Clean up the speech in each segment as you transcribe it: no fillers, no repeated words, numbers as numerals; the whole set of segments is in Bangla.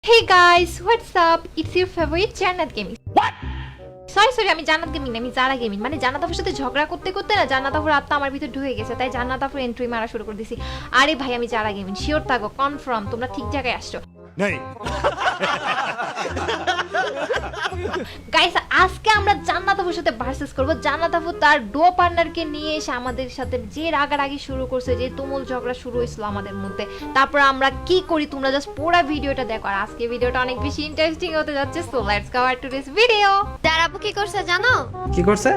Hey guys, what's up? It's your favorite Jannat Gaming. What? Sorry আমি জান্নাত গেমিং না, আমি জারা গেমিং। মানে জান্নাত আপুর সাথে ঝগড়া করতে করতে না জান্নাত আপুর আত্মা আমার ভিতর ঢুকে গেছে, তাই জান্নাত আপুর এন্ট্রি মারা শুরু করে দিছি। আরে ভাই আমি জারা গেমিং, শিওর থাকো, কনফার্ম তোমরা ঠিক জায়গায় আসছো। नहीं গাইস আজকে আমরা জান্নাত আপুর সাথে ভার্সেস করব। জান্নাত আপু তার ডো পার্টনারকে নিয়ে এসে আমাদের সাথে যে রাগারাগি শুরু করছে, যে তুমুল ঝগড়া শুরু হয়েছিল আমাদের মধ্যে, তারপর আমরা কি করি তোমরা জাস্ট পুরো ভিডিওটা দেখো। আর আজকে ভিডিওটা অনেক বেশি ইন্টারেস্টিং হতে যাচ্ছে, so let's go to this video. দাঁড়াবো কি করছে জানো? কি করছে?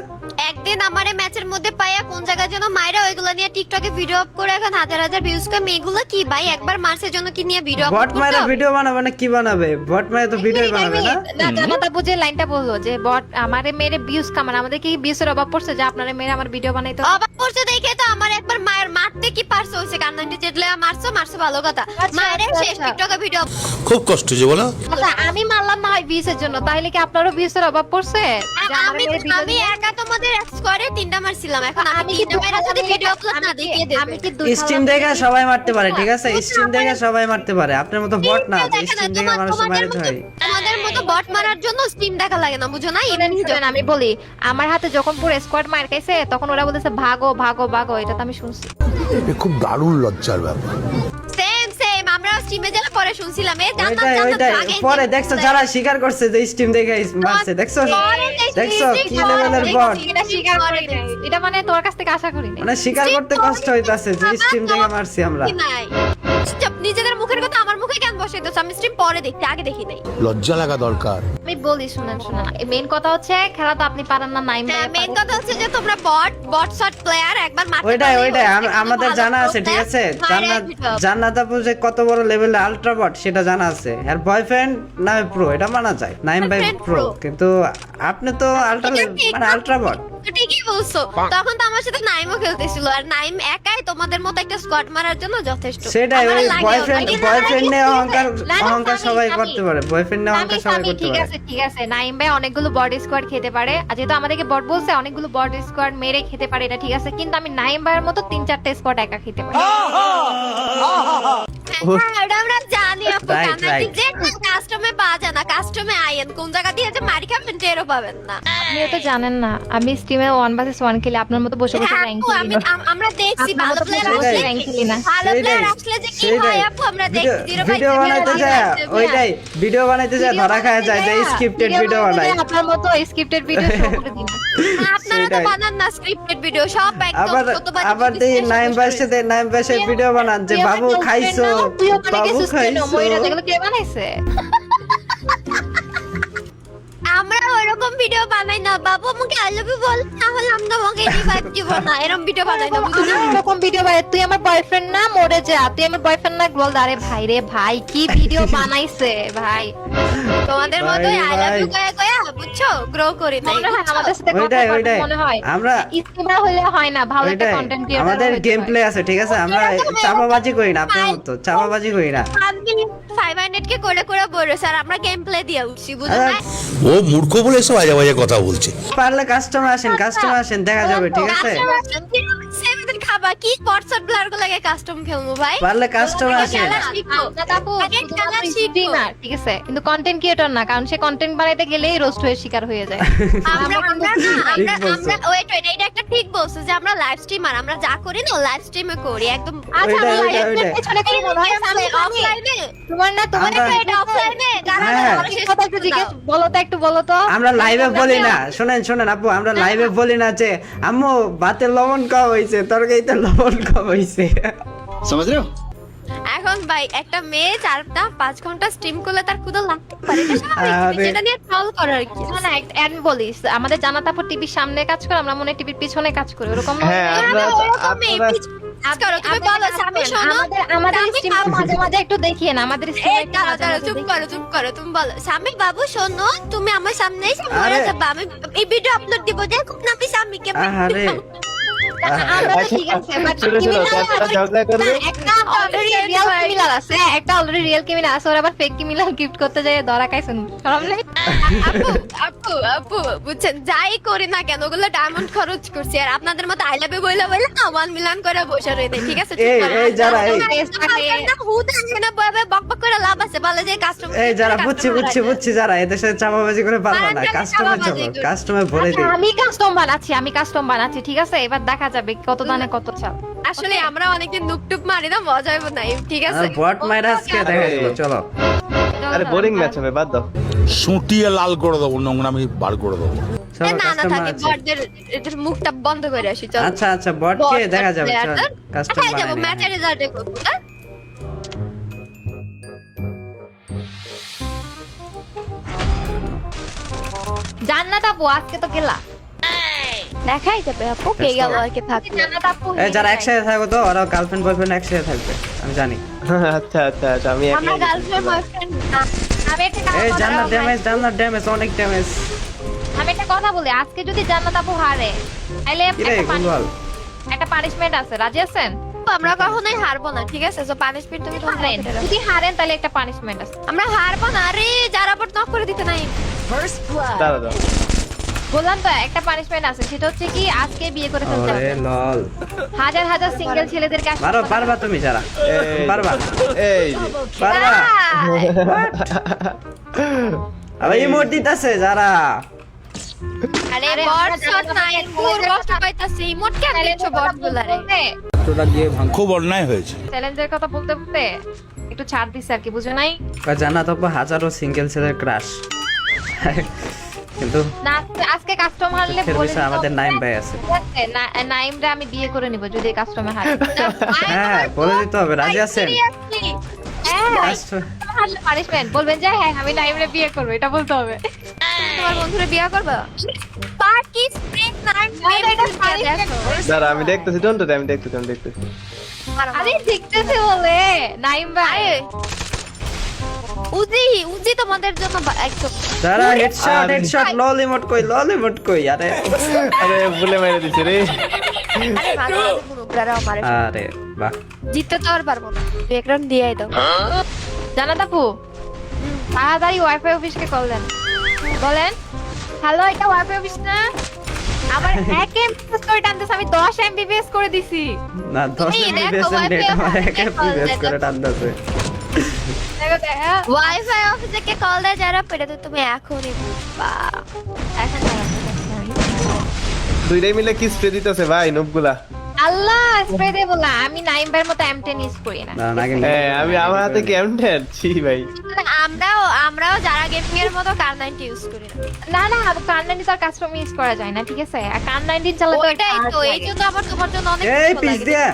একদিন আমারে ম্যাচের মধ্যে পাইয়া কোন জায়গায় যেন মাইরা ওইগুলা নিয়ে টিকটকে ভিডিও আপ করে এখন হাজার হাজার ভিউজ করে। মেয়েগুলো কি ভাই একবার মার্চের জন্য কি নিয়ে ভিডিও আপ বট মারা ভিডিও বানাবে না কি বানাবে? বট মারা তো ভিডিও বানাবে না। না জান্নাত আপু যে লাইনটা বললো যে বট আমারে মেরে ভিউজ কামান, আমাদের কি ভিউজের অভাব পড়ছে যে আপনারে মেরে আমার ভিডিও বানাইতো? অবাক করছে দেখে তো আমার একবার মায়ের মারতে কি পারছো হইছে কান্নান্টি যেটলে মারছো ভালো কথা। মায়ের শেষ টিকটকে ভিডিও खूब कष्ट जो बोला আচ্ছা আমি মারলাম না হয় ভিউজের জন্য, তাহলে কি আপনারও ভিউজের অভাব পড়ছে? যে আমারে আমি মেরে video আমি একা তোমাদের স্কোয়াডে তিনটা মারছিলাম, এখন আমি কি তিনটা মেরে যদি ভিডিও আপলোড না দেখিয়ে দেব। আমি কি স্ট্রিম দেখে সবাই মারতে পারে, ঠিক আছে? স্ট্রিম দেখে সবাই মারতে পারে, আপনার মতো বট না যে স্ট্রিম দেখে মানুষ মারতে হয়। তোমাদের মতো বট মারার জন্য স্ট্রিম দেখা লাগে না, বুঝো না? আমি বলি আমার হাতে যখন পুরো স্কোয়াড মার খাইছে তখন ওরা বলেছে ভাগো ভাগো ভাগো, এটা তো আমি শুনছি। খুব দারুণ লজ্জার ব্যাপার। সেম আমরা স্ট্রিমে যাওয়ার পরে শুনছিলাম এই জান্নাত ওইটাই জান্নাত পরে দেখছো যারা স্বীকার করছে যে স্ট্রিম দেখে মারছে, দেখছো কি লেভেলের বট। এটা স্বীকার করি নাই, এটা মানে তোর কাছ থেকে আশা করি নাই। মানে স্বীকার করতে কষ্ট হইতাছে যে স্ট্রিম দেখে মারছি আমরা। নাই চুপ, নিজেদের মুখের কথা আমার মুখে কেন বসাইতেছ? আমি স্ট্রিম পরে দেখতে আগে দেখি নাই। লজ্জা লাগা দরকার। আমি বলি শুনেন মেইন কথা হচ্ছে খেলা তো আপনি পারেন না, নাইম ভাই মেইন কথা হচ্ছে যে তোমরা বট শট প্লেয়ার একবার মারতে ওইটাই পারলেই আমাদের জানা আছে, ঠিক আছে? জান্নাত আপু যে কত বড় লেভেলে আলট্রা বট সেটা জানা আছে। আর বয়ফ্রেন্ড নামে প্রো, এটা মানা যায়। নাইম ভাই প্রো, কিন্তু আপনি তো আলট্রা বট। ঠিকই বলছো, তখন তো আমার সাথে নাইমও খেলতেছিল, আর নাইম একাই তোমাদের মতো একটা স্কোয়াড মারার জন্য যথেষ্ট। সেটাই, আমার ওই লাগেও, বয়ফ্রেন্ড নিয়ে অহংকার আমি- সবাই করতে পারে। বয়ফ্রেন্ড নিয়ে অহংকার সবাই করতে ঠিক পারে। আছে ঠিক আছে, নাইম ভাই অনেকগুলো বড স্কোয়াড খেতে পারে, আর যেহেতু আমাদেরকে বট বলছে অনেকগুলো বড স্কোয়াড মেরে খেতে পারে, এটা ঠিক আছে, কিন্তু আমি নাইম ভাইয়ের মতো 3-4টা স্কোয়াড একা খেতে পারি। হ্যাঁ, ওটা আমরা জানি আপু, Right, জানা right. যে কাস্টমে বাজে না, কাস্টমে আইয়েন কোন জায়গা দিয়ে যে মারি খাবেন টেরও পাবেন না। আপনি তো জানেন না আমি স্ট্রিমে 1 vs 1 খেলি, আপনার মতো বসে বসে হ্যাঁ, র্যাঙ্ক আপু, খেলি না। আমরা দেখছি আপনার ভালো মতো প্লেয়ার বসে বসে আসলে র্যাঙ্ক খেলি না। ভালো প্লেয়ার আসলে যে কি হয় আপু আমরা দেখছি। ভিডিও বানাইতে যায় ওইটাই, ভিডিও বানাইতে যায় ধরা খায় যায় যে স্ক্রিপ্টেড ভিডিও বানায়। আপনার মতো স্ক্রিপ্টেড ভিডিও শো করে দিন। আপনারা তো সেটাই। বানান না স্ক্রিপ্টেড ভিডিও, সব একদম আবার ছোটবাচ্চা আবার থেকে দেই শেষ নাইম করে। ভাইয়ের সাথে নাইম ভাইয়ের ভিডিও বানান যে বাবু খাইছো, বাবু খাইছো। এগুলো কে বানাইছে? আমরা ওরকম ভিডিও বানাই না, বাবু আমাকে আই লাভ ইউ বল, তাহলে আমরা তোমাকে রিভাইভ দিব না, এরকম ভিডিও বানাই না, বুঝছো না? এরকম ভিডিও বানাই, তুই আমার বয়ফ্রেন্ড না, মরে যা, তুই আমার বয়ফ্রেন্ড না, গোল। আরে ভাই রে ভাই, কি ভিডিও বানাইছে ভাই। তোমাদের ভাই মতো রে আই লাভ ভাই। ইউ কয়া বুঝছো, গ্রো করি নাই, মনে হয় বুঝছো? আমাদের সাথে কথা ওইটাই, বলতে ওইটাই। মনে হয় আমরা স্ট্রিমার হলে হয় না, ভালো একটা ওইটাই কন্টেন্ট ক্রিয়েটর আমাদের গেম প্লে আছে, ঠিক আছে? আমরা চাপাবাজি করি না, আপনার মতো চাপাবাজি করি না। আমি 500 কে করে করে বলে স্যার আমরা গেম প্লে দিয়ে উঠছি, বুঝো না? ও মূর্খ বলে এসব আজে বাজে কথা বলছে। পারলে কাস্টমার আসেন দেখা যাবে, ঠিক আছে? সেমিদিন খাবা কি হোয়াটসঅ্যাপ ব্লার গুলো লাগে কাস্টম খেলবো ভাই। পারলে কাস্টমার আসেন। খেলা শিখো। আপু আগে খেলা শিখো। স্ট্রিমার ঠিক আছে, কিন্তু কন্টেন্ট ক্রিয়েটর না, কারণ সে কন্টেন্ট বানাইতে গেলেই রোস্ট হয়ে শিকার হয়ে যায়। ঠিক বলছো। ওয়েট এটা একটা ঠিক বলছো যে আমরা লাইভ স্ট্রিমার, আমরা যা করি না লাইভ স্ট্রিমে করি একদম। আচ্ছা ওইটাই, আমি ওইটাই, live ওইটাই। পেছনে কি মনে হয় সামনে অফলাইনে তোমার না তোমার আমরা- একটা এটা অফলাইনে হ্যাঁ। কথা একটু জিজ্ঞেস বলো তো, একটু বলো তো। আমরা লাইভে বলি না, শোনেন আপু, আমরা লাইভে বলি না যে আম্মু ভাতে লবণ কম হইছে, তরকারিতে লবণ কম হইছে। समझ रहे हो? এখন ভাই একটা মেয়ে 4-5 ঘন্টা স্ট্রিম করলে তার ক্ষুধা লাগতে পারে, এটা স্বাভাবিক, আরে। সেটা নিয়ে ট্রল করার কি না না আমি বলিস আমাদের জান্নাত আপু টিভির সামনে কাজ করে, আমরা মনে টিভির পিছনে কাজ করি, ওরকম না? তুমি বলো স্বামী শোনো, আমাদের স্বামী স্ট্রিম বাবু- মাঝে মাঝে একটু দেখিয়ে না, আমাদের এই স্ট্রিম দাঁড়াও, চুপ করো, তুমি বলো স্বামী বাবু শোনো, তুমি আমার সামনে এসে মরে আরে। যাবে, আমি এই ভিডিও আপলোড দিব, দেখো না আমি স্বামীকে আরে আমরা তো ঠিক আছে বাট ছোট ছোট চারটা ঝগড়া করবে। একটা অলরেডি রিয়েল ক্রিমিনাল আছে, একটা অলরেডি রিয়েল ক্রিমিনাল আছে, ওর আবার ফেক ক্রিমিনাল গিফট করতে যায় ধরা খাইছেন, শরম নেই? আপু আপু আপু বুঝছেন যাই করি না কেন ওগুলো ডায়মন্ড খরচ করছি আর আপনাদের মতো আই লাভ ইউ বইলা বইলা 1 মিলিয়ন করে বসে রইতে ঠিক আছে এই যারা বকবক করে লাভ আছে বলে যে কাস্টমার এই যারা বুঝছি যারা এদের সাথে চাপাবাজি করে পারবা না, কাস্টমার ভরে দিই। আমি কাস্টম বানাচ্ছি ঠিক আছে, এবার দেখা যাবে কত দানে কত চাল। আসলে আমরা অনেকদিন নুপটুপ মারি না, মজা হবে না ঠিক আছে। বট মাইরা আজকে দেখা যাবে, চলো। আরে বোরিং ম্যাচ হবে, বাদ দাও। সুটিয়ে লাল করে দেবো, নোংরামি বার করে দেবো। চলো না না কাস্টমার থাকে আছে। বটদের এদের মুখটা বন্ধ করে আসি চলো। আচ্ছা বট কে দেখা যাবে, চল কাস্টমার যাব বানাই। ম্যাচের রেজাল্ট দেখব না। জান্নাত আপু আজকে তো গেলা, দেখাই যাবে আপু কে গেল আর কে থাকলো। জান্নাত আপু এই যারা একসাথে থাকো তো ওরা গার্লফ্রেন্ড বয়ফ্রেন্ড একসাথে থাকবে, আমি জানি। আচ্ছা আচ্ছা আচ্ছা, আমি আমরা একলাই গার্লফ্রেন্ড বয়ফ্রেন্ড না। আমি একটা কথা এই বলি, জান্নাত ড্যামেজ অনেক ড্যামেজ। আমি একটা কথা বলি, আজকে যদি জান্নাত আপু হারে তাহলে কি রে গুলবাল, একটা পানিশমেন্ট আছে, রাজি আছেন? আমরা কখনোই হারবো না ঠিক আছে, তো পানিশমেন্ট তুমি তোমার হারেন, পকেটে রাখো। যদি হারেন তাহলে একটা পানিশমেন্ট আছে। আমরা হারবো না রে, যারা বট নক করে দিতে নাই। দাঁড়া দাও। বললাম তো একটা পানিশমেন্ট আছে, সেটা হচ্ছে কি আজকে বিয়ে করে ফেলতে ওরে হবে। লল। হাজার হাজার সিঙ্গেল ছেলেদেরকে আসতে মারো, হবে। পারবা তুমি যারা, পারবা এই যে। পারবা। আহ! আবার ইমোট দিতাছে যারা। আরে বট শট নাই, পুরো কষ্ট পাইতাছি। ইমোট কেন দিছো বট গুলারে? খুব অন্যায় হয়েছে। চ্যালেঞ্জের কথা বলতে বলতে একটু ছাড় দিছে আর কি, বুঝো নাই? জান্নাত আপু হাজারো সিঙ্গেল ছেলের ক্রাশ, কিন্তু না আজকে কাস্টমার হারলে দুঃখের বলে বিষয় আমাদের নাইম ভাই আছে। নাইমরা আমি বিয়ে করে নিব যদি কাস্টমার হারে। হ্যাঁ বলে দিতে হবে, রাজি আছেন? Seriously? পানিশমেন্ট বলবেন যে হ্যাঁ আমি নাইমরে বিয়ে করব, এটা বলতে হবে। তোমার বন্ধুরে বিয়ে করবা? পার্টি স্প্রিং নাইট দেখো। দাঁড়া, আমি দেখতেছি, ডোন্ট আমি দেখতেছি। আরে দেখতেছে বলে নাইম ভাই। উজি তোমাদের জন্য একদম যারা হেডশট লল ইমোট কই আরে আরে ভুলে মেরে দিছে রে। আরে মাঝে মাঝে মুরুব্রারা আমারে আরে বাহ। জিততে তো আর পারবো না, এক রাউন্ড দিয়েই দাও। জানাত আপু তাড়াতাড়ি ওয়াইফাই অফিসকে কল দেন, বলেন হ্যালো এটা ওয়াইফাই অফিস না? আমার 1 এমবিপিএস করে টানতেছে, আমি 10 এমবিপিএস করে দিছি। না 10 এই দেখো, এমবিপিএস নেট Wi-Fi আমার অফিসে একা call প্রিভিয়াস দেন। করে টানতেছে। দেখো দেখা ওয়াইফাই অফিসে কে কল দেয় যারা পেরে তো তুমি এখনই বুঝবা। এখন দুইটাই মিলে কি স্প্রে দিতেছে ভাই নুবগুলা। আল্লাহ স্প্রে দে বলা, আমি নাইম ভাইয়ের মতো M10 ইউজ করি না। না নাকি হ্যাঁ, আমি আমার হাতে কি এমটেন ছি ভাই। আমরাও যারা গেমিং এর মতো কার 90 ইউজ করি না। না কার 90 তো আর কাস্টম ইউজ করা যায় না, ঠিক আছে? আর কার 90 চালাতে ওইটাই তো, এই জন্য আবার তোমার জন্য অনেক এই কিছু পিস লাগে। দিয়া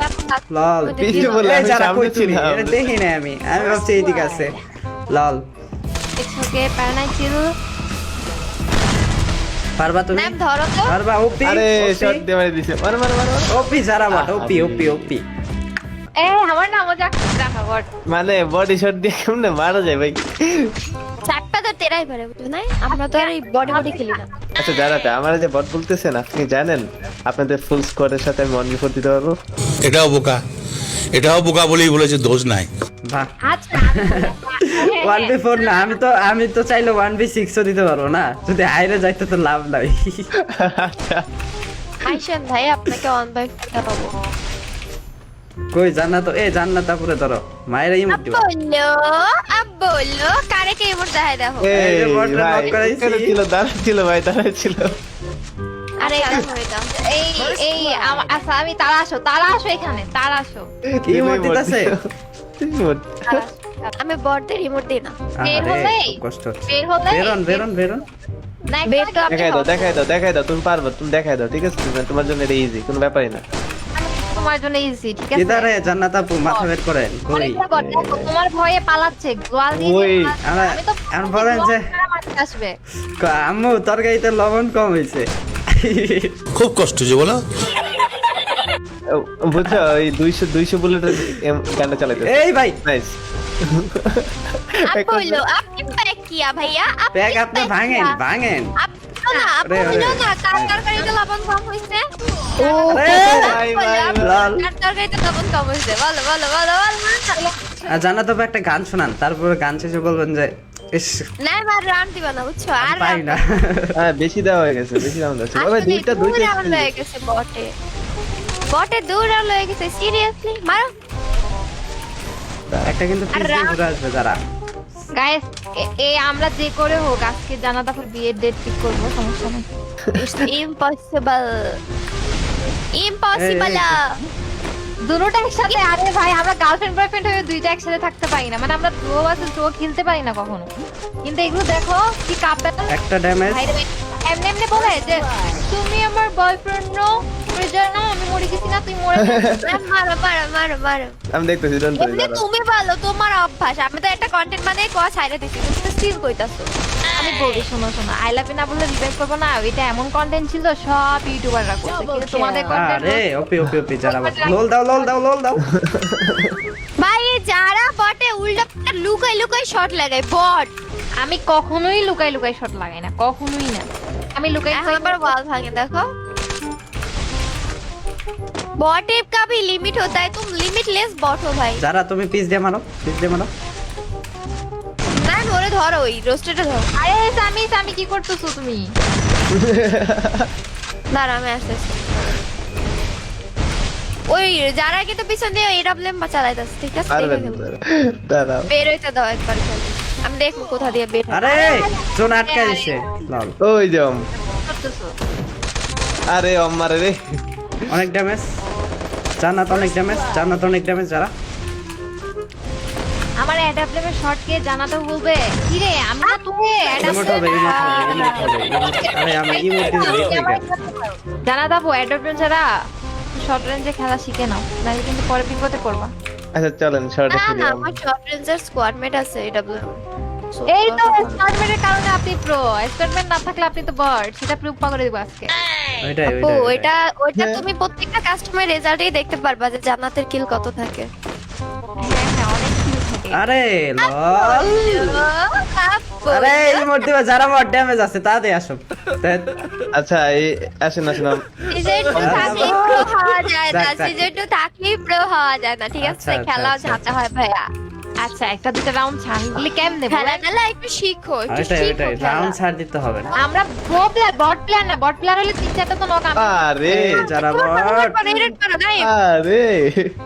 লল পিছে বলে এই আমি যারা সামনে কই তুমি ছিলাম। এটা দেখি না আমি ভাবছি এইদিকে আছে লল। ওকে প্যারানাই চিল। পারবা তুমি, ম্যাম ধরো তো। পারবা? ওপি আরে শট দিয়ে মেরে দিছে। মার। ওপি যারা বট, ওপি এই আমার নাম মজা রাখা বট। মানে বডি শট দিয়ে কেমনে মারা যায় ভাই? চারটা তো তেরাই পারে বুঝছো না, আমরা তো আর এই বডি খেলি না। আচ্ছা দাঁড়াতে, আমার যে বট বলতেছেন আপনি জানেন আপনাদের ফুল স্কোয়াডের সাথে আমি অন বিফোর দিতে পারবো। এটাও বোকা বলেই বলেছে, দোষ নাই। বাহ। আচ্ছা 1v4 না, আমি তো চাইলে 1v6 ও দিতে পারবো না, যদি হাইরে যাইতে তো লাভ নাই। আচ্ছা আইসেন ভাই আপনাকে অন বাই পাবো। কই জান্নাত, জান্নাত আপুরে ধরো, মায়েরা ইমোট দিবা। বললো কারে কে এমন দেখাই দেখো। এই যে বটটা ভাই, knock করাইছি। এখানে ছিল, দাঁড়াচ্ছিল ভাই, দাঁড়াচ্ছিল। আরে এটা এই আচ্ছা আমি তারা আসো এখানে, তারা আসো। কি ইমোট দিতাছে? আমি বটদের রিমোট দিই না। বের আরে হলেই? খুব কষ্ট হচ্ছে। বের হলেই? বেরোন না বের তো আপনি দেখাই দাও, তুমি পারবে, তুমি দেখাই দাও, ঠিক আছে? তোমার জন্য এটা ইজি, কোনো ব্যাপারই না। তোমার জন্য ইজি, ঠিক আছে? কিদারে জান্নাত আপু মাথা বের করেন কই? অনেকটা বট, দেখো, তোমার ভয়ে পালাচ্ছে, গোয়াল দিয়ে ওই, দিয়ে পালাচ্ছে। আমি তো আমি বলেন যে মারতে আসবে। আম্মু তরকারিতে লবণ কম হয়েছে। খুব কষ্ট যে বলো। বুঝছো, ওই 200 বুলেটের গানটা চালাইতে। এই ভাই নাইস। বললো আপনি প্যাক কিয়া ভাইয়া, ব্যাগ আপনি ভাঙেন। না আপনি বললো না কার তরকারিতে লবণ কম হইছে। আরে ভাই, ভাই, লাল। কার তরকারিতে লবণ কম হইছে বলো। আর জান্নাত আপু একটা গান শোনান, তারপরে গান শেষে বলবেন যে ইস, না আর রাউন্ড দিবা না বুঝছো আর পাই না। হ্যাঁ বেশি দেওয়া হয়ে গেছে, বেশি রাউন্ড আছে বাবা, দুইটা রাউন্ড হয়ে গেছে বটে 2 রাউন্ড হয়ে গেছে সিরিয়াসলি মারো একটা কিন্তু পিস দিয়ে ঘুরে আসবে যারা। গাইস আমরা যে করে হোক আজকে জানাত আপুর বিয়ের ডেট ঠিক করবো, সমস্যা নেই। ইম্পসিবল দুটোটা একসাথে, আরে ভাই আমরা গার্লফ্রেন্ড বয়ফ্রেন্ড হয়ে দুইটা একসাথে থাকতে পারি না, মানে আমরা ডুও ভার্সেস ডুও খেলতে পারি না কখনো। কিন্তু এগুলো দেখো কি কাপেল একটা ড্যামেজ। ভাই রে, এমনি এমনি বলে যে তুমি আমার বয়ফ্রেন্ড নো, না আমি মরে গেছি না, তুই মরে গেছিস। মারো মারো মারো মারো আমি দেখতেছি ডোন্ট এমনি তুমি ভালো, তোমার অভ্যাস। আমি তো একটা কন্টেন্ট বানাই কোয়া ছাইড়া দিছি, তুমি স্টিল কইতাছো। আমি বলি শোনো শোনো, আই লাভ ইউ না বলে রিভাইভ করবো না, এটা এমন কন্টেন্ট ছিল সব ইউটিউবাররা করছে, কিন্তু তোমাদের কন্টেন্ট আরে ওপি ওপি ওপি যারা লোল দাও লোল দাও লোল দাও। ভাই এই যারা বটে উল্টা লুকাই লুকাই শট লাগায় বট। আমি কখনোই লুকাই লুকাই শট লাগাই না, কখনোই না। আমি লুকাই এখন আবার ওয়াল ভাঙে দেখো। बॉट का भी लिमिट होता है, तुम लिमिटलेस बॉट हो भाई। যারা তুমি পিস দিয়ে মারো, পিস দিয়ে মারো। না ধরে ধরো, ওই রোস্টেডে ধরো। আরে সামি সামি কি করতেছো তুমি? দাঁড়া আমি আসতেছি। ওই যারা কি তো পিছন দিয়ে এডব্লিউএম চালাইতাছে, ঠিক আছে? আরে দাঁড়াও, বের হইতে দাও একবার খালি, আমি দেখবো কোথা দিয়ে বের হয়। আরে জোন আটকে দিছে লল। ওই জম, করতেছো আরে অম্মারে রে, অনেক ড্যামেজ। জান্নাত অনেক ড্যামেজ, জান্নাত অনেক ড্যামেজ যারা। আমার অ্যাডাপ্টের শট কে জানাতে বলবে কি রে? আমি না তোকে ইমোট হবে, ইমোট হবে, ইমোট হবে, ইমোট। আরে আমি ইমোট দিয়ে দিই। জানা দাবো অ্যাডাপ্টার ছাড়া শর্ট রেঞ্জে খেলা শিখে নাও, নাহলে কিন্তু পরে বিপদে পড়বা। আচ্ছা চলেন শর্টে না ফিরে না যাই। আমার শর্ট রেঞ্জার স্কোয়াড মেট আছে এডব্লিউএম। এই তো স্টার্টমেন্টের কারণে আপনি প্রো, স্টার্টমেন্ট না থাকলে আপনি তো বট, সেটা প্রুফ করে দিব আজকে। ওইটাই আপু ওইটাই। ওইটা ওইটা তুমি প্রত্যেকটা কাস্টমার রেজাল্টেই দেখতে পারবা যে জান্নাতের কিল কত থাকে। হ্যাঁ হ্যাঁ অনেক কিল থাকে। আরে লল। আপু, আরে ইমোট দিবা যারা বড় ড্যামেজ আছে তা দিয়ে আসো। আচ্ছা এই আসেন আসেন সিজন 2 থাকলেই প্রো হওয়া যায় না, যাক, যাক। সিজন 2 থাকলেই প্রো হওয়া যায় না, ঠিক আছে? আচ্ছা, আচ্ছা, খেলাও আচ্ছা, ঝাঁটা হয় ভাইয়া। আচ্ছা একটা দুটো রাউন্ড ছাড়লে কেমনে বলেন? খেলা একটু শিখো, একটু ওইটাই শিখো ওইটাই খেলা। রাউন্ড ছাড় দিতে হবে না। আমরা প্রো প্লেয়ার, বট প্লেয়ার না, বট প্লেয়ার হলে তিন চারটা তো নক আমি। আরে যারা তোমার বড় এডিট করো নাই আরে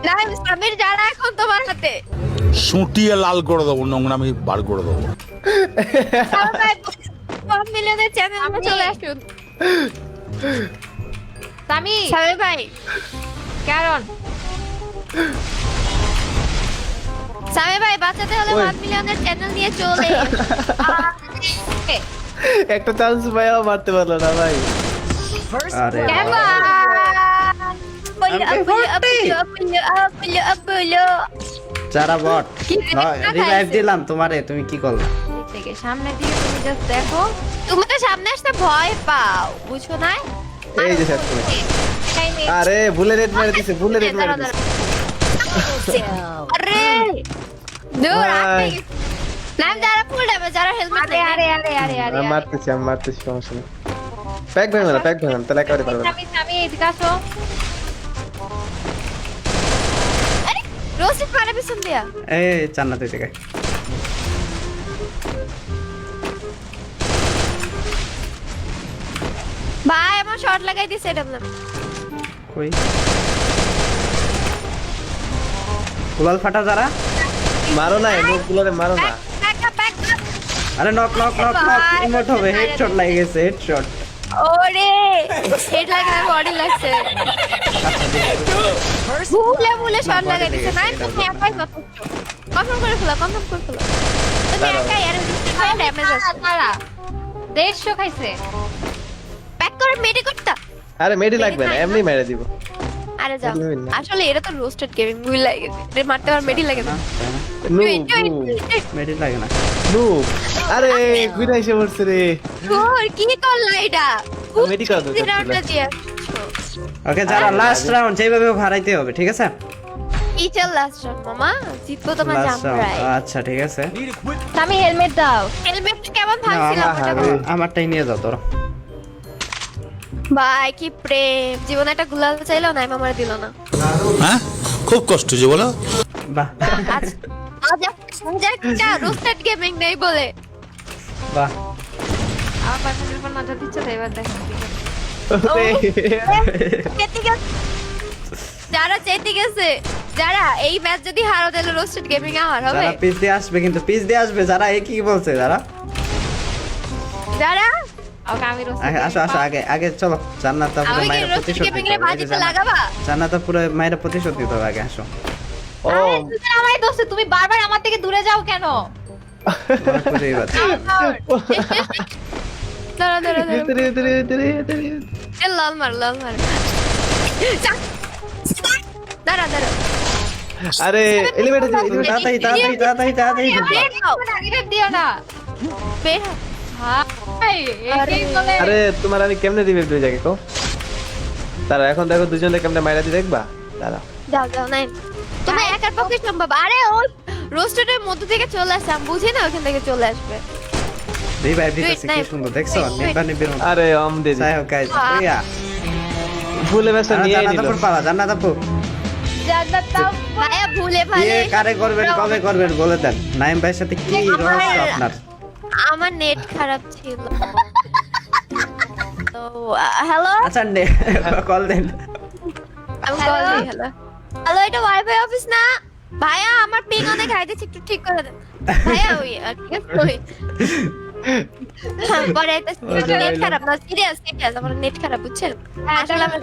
নাই সামির যারা এখন তোমার হাতে। সুটিয়ে লাল করে দেবো, নোংরামি বার করে দেবো। 1 মিলিয়নের চ্যানেলে চলে আসুন সামি সামির ভাই। কারণ সামির ভাই বাঁচাতে হলে 1 মিলিয়নের চ্যানেল নিয়ে চলে একটা চান্স পাইও মারতে পারলো না ভাই। আরে যারা বট রিভাইভ দিলাম তোমারে, তুমি কি করলা? থেকে সামনে দিকে তুমি জাস্ট দেখো। তুমি তো সামনে আসতে ভয় পাও, বুঝছো না? এই যে শেষ করে। আরে ভুলে রেড মেরে দিছে, ভুলে রেড মেরে দিছে। আরে দূর ভাই। নাম যারা ফুল ড্যামেজ, যারা হেলমেট আরে আরে আরে আরে আরে আমি মারতেছি সমস্যা নেই। প্যাক ভাঙবে না, প্যাক ভাঙবে না, তাহলে একেবারে পারবে না। সামি এদিকে আসো। আরে রোস্টেড মারা পিছন দিয়া। এই জান্নাত ওই জায়গায়। ভাই আমার শট লাগাই দিছে এটা বললাম। কই কুলাল ফাটা যারা। মারো না, লোকগুলোরে মারো না। Back up back up. আরে knock knock knock knock emote হবে, হেডশট লাগে গেছে, হেডশট। ওরে হেড লাগে না, বডি লাগছে। ভুলে ভুলে শট লাগাই দিছে। নাই তুমি একাই কত কনফার্ম করে ফেলো, কনফার্ম করে ফেলো। তুমি একাই আর ভাই ড্যামেজ আছে। তারা 150 খাইছে। ব্যাক করে মেডি করতা। আরে মেডি লাগবে না, এমনি মেরে দিব। আরে যাও, এগুলো না। আসলে এটা তো রোস্টেড গেমিং, ভুল লাগে গেছে। এটা মারতে আর মেডি লাগে না। মেডি লাগে না। নুব আরে গুইরা এসে পড়ছে রে। তোর কি করলা এটা? মেডি করা দরকার ছিল। রাউন্ডটা দিয়ে ওকে যারা লাস্ট রাউন্ড যেভাবে হোক হারাইতে হবে, ঠিক আছে? ইচল লাস্ট রাউন্ড মামা, জিতবো তোমার লাস্ট জাম্প রাউন্ড রাইট। আচ্ছা ঠিক আছে। সামি হেলমেট দাও। হেলমেট কেমন না, ভাঙছিলাম ওটা বল। আমারটাই নিয়ে যাও তোরা। ভাই কি প্রেম, জীবনে একটা গুলাল চাইলো না, মামার দিল না। হ্যাঁ খুব কষ্ট যে বলো। বাহ আজ আজ একটা রোস্টেড গেমিং নেই বলে বাহ আমার বয়ফ্রেন্ডের উপর নজর দিচ্ছে তো এবার দেখেন কি করে। চেতে গেছে। যারা চেতে গেছে, যারা এই ম্যাচ যদি হারো তাহলে রোস্টেড গেমিং আমার হবে। যারা পিস দিয়ে আসবে, কিন্তু পিস দিয়ে আসবে যারা, এই কি বলছে যারা? যারা ওকে আমি রোস্ট আসো আসো, আগে আগে চলো, জান্নাত পুরো আমি কি মায়ের রোস্টেড প্রতিশোধ গেমিং দিতে এর হবে। এই যে বাজিতে লাগাবা? জান্নাত পুরো মায়ের প্রতিশোধ দিতে হবে, আগে আসো। ও আমার দোস্ত, তুমি বারবার আমার থেকে দূরে যাও কেন? তোমার খুঁজেই পাচ্ছি। দাঁড়া দাঁড়া দাঁড়া ভিতরে ভিতরে ভিতরে ভিতরে। এ লাল মার দাঁড়া দাঁড়া আরে এলিভেটর তাড়াতাড়ি তাড়াতাড়ি তাড়াতাড়ি তাড়াতাড়ি ঢুকো। বের হও, আগে দিও না। বের হও। হাই এই বলে আরে তোমার আমি কেমনে রিভাইভ দিই যাকে কো? তারা এখন দেখো দুজনে কেমনে মাইরা দি দেখবা? দাঁড়াও। যাও যাও নাই তুমি একার পক্ষে সম্ভব। আরে ও রোস্টেডের মধ্যে থেকে চলে আসে, আমি বুঝি না ওখান থেকে চলে আসবে। রিভাইভ দিতেছে, কি সুন্দর দেখছো? নিব্বা নিব্বির মতো। আরে অম দে যাই হোক গাইস, ইয়া ভুলে মেসে নিয়ে জান্নাত নিল। আপুর পালা, জান্নাত আপু। জান্নাত দাও। ভাইয়া ভুলে বিয়ে ভালে কারে করবেন, কবে করবেন বলে দেন। নাইম ভাইয়ের সাথে কি রহস্য আপনার? আমার নেট খারাপ ছিল। তো হ্যালো আচ্ছা কল দেন। আমি কল দিই। হ্যালো হ্যালো, এটা ওয়াইফাই অফিস না? ভাইয়া আমার পিং অনেক হাই দিচ্ছে, একটু ঠিক করে দেন ভাইয়া। ওই ঠিক আছে ওই পরে একটা নেট খারাপ না, সিরিয়াস সিরিয়াস আমার নেট খারাপ বুঝছেন আসলে আমার